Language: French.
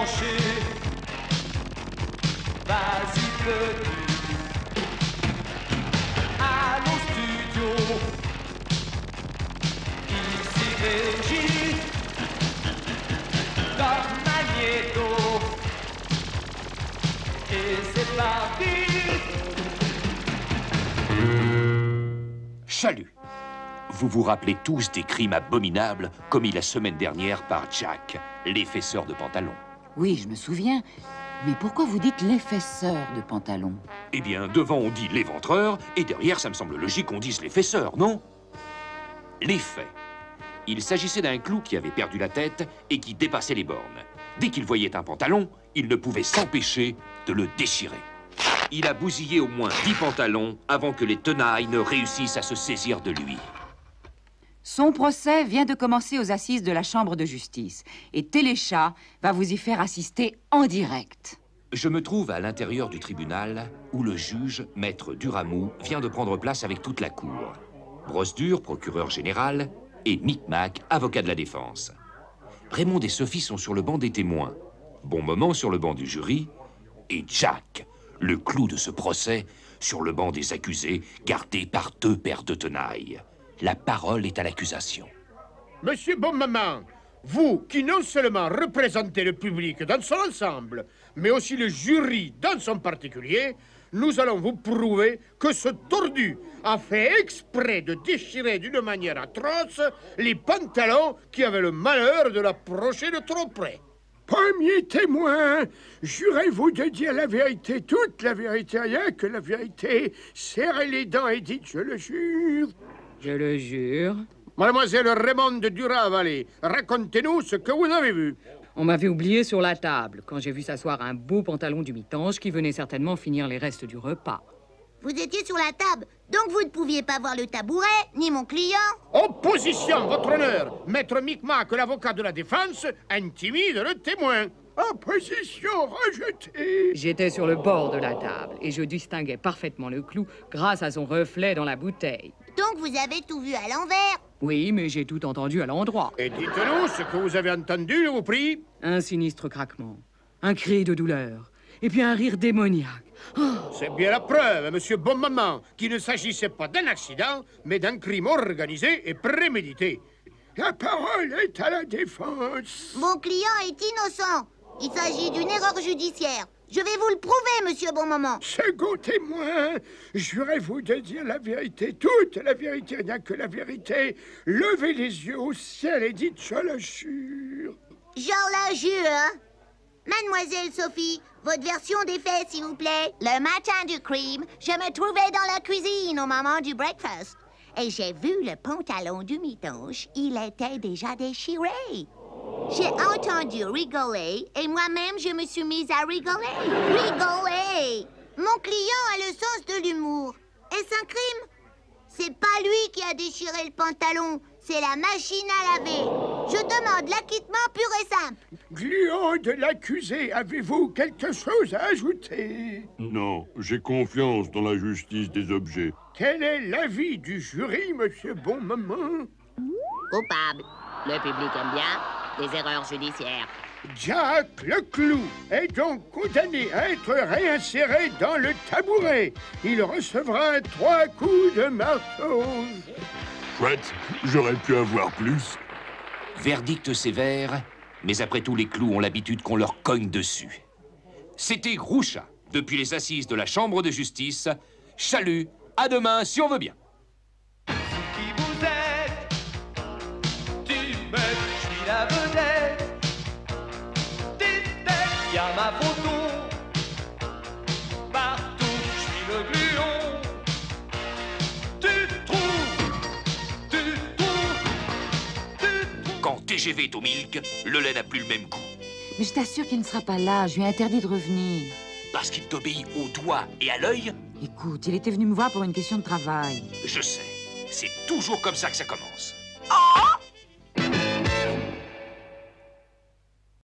branché. Vas-y petit, allons studio. Ici Régie, comme Magnéto. Et c'est parti. Chalut. Vous vous rappelez tous des crimes abominables commis la semaine dernière par Jack, l'effaisseur de pantalon. Oui, je me souviens. Mais pourquoi vous dites l'effaisseur de pantalon? Eh bien, devant on dit l'éventreur, et derrière, ça me semble logique qu'on dise l'effaisseur, non? Les faits. Il s'agissait d'un clou qui avait perdu la tête et qui dépassait les bornes. Dès qu'il voyait un pantalon, il ne pouvait s'empêcher de le déchirer. Il a bousillé au moins 10 pantalons avant que les tenailles ne réussissent à se saisir de lui. Son procès vient de commencer aux assises de la Chambre de justice. Et Téléchat va vous y faire assister en direct. Je me trouve à l'intérieur du tribunal où le juge, maître Duramou, vient de prendre place avec toute la cour. Brosdur, procureur général, et Micmac, avocat de la défense. Raymond et Sophie sont sur le banc des témoins. Bon Moment sur le banc du jury. Et Jack, le clou de ce procès, sur le banc des accusés, gardé par 2 paires de tenailles. La parole est à l'accusation. Monsieur Bonmaman, vous qui non seulement représentez le public dans son ensemble, mais aussi le jury dans son particulier, nous allons vous prouver que ce tordu a fait exprès de déchirer d'une manière atroce les pantalons qui avaient le malheur de l'approcher de trop près. Premier témoin, jurez-vous de dire la vérité, toute la vérité, rien que la vérité. Serrez les dents et dites, je le jure. Je le jure. Mademoiselle Raymonde Duras-Vallée, racontez-nous ce que vous avez vu. On m'avait oublié sur la table quand j'ai vu s'asseoir un beau pantalon du mi-tanche qui venait certainement finir les restes du repas. Vous étiez sur la table, donc vous ne pouviez pas voir le tabouret, ni mon client. Opposition, votre honneur. Maître Micmac, l'avocat de la défense, intimide le témoin. Opposition rejetée. J'étais sur le bord de la table et je distinguais parfaitement le clou grâce à son reflet dans la bouteille. Donc vous avez tout vu à l'envers. Oui, mais j'ai tout entendu à l'endroit. Et dites-nous ce que vous avez entendu, je vous prie. Un sinistre craquement, un cri de douleur, et puis un rire démoniaque. Oh, C'est bien la preuve, monsieur Bonmaman, qu'il ne s'agissait pas d'un accident, mais d'un crime organisé et prémédité. La parole est à la défense. Mon client est innocent. Il s'agit d'une erreur judiciaire. Je vais vous le prouver, monsieur Bonmaman. Second témoin, jurez-vous de dire la vérité, toute la vérité, rien que la vérité. Levez les yeux au ciel et dites, je le jure. Je le jure. Mademoiselle Sophie, votre version des faits, s'il vous plaît. Le matin du crime, je me trouvais dans la cuisine au moment du breakfast. Et j'ai vu le pantalon du mi-tanche. Il était déjà déchiré. J'ai entendu rigoler et moi-même, je me suis mise à rigoler. Rigoler! Mon client a le sens de l'humour. Est-ce un crime? C'est pas lui qui a déchiré le pantalon, c'est la machine à laver. Je demande l'acquittement pur et simple. Gluant de l'accusé, avez-vous quelque chose à ajouter? Non, j'ai confiance dans la justice des objets. Quel est l'avis du jury, monsieur Bonmaman? Coupable. Le public aime bien les erreurs judiciaires. Jack Leclou est donc condamné à être réinséré dans le tabouret. Il recevra 3 coups de marteau. Chouette, j'aurais pu avoir plus. Verdict sévère, mais après tout, les clous ont l'habitude qu'on leur cogne dessus. C'était Groucha, depuis les assises de la Chambre de justice. Chalut, à demain si on veut bien. Qui vous êtes? Tu me, je suis la vedette. Dites-moi, y a ma photo. Partout, je suis le gluon. Tu trouves. Quand TGV est au milk, le lait n'a plus le même goût. Mais je t'assure qu'il ne sera pas là. Je lui ai interdit de revenir. Parce qu'il t'obéit au doigt et à l'œil? Écoute, il était venu me voir pour une question de travail. Je sais. C'est toujours comme ça que ça commence. Oh!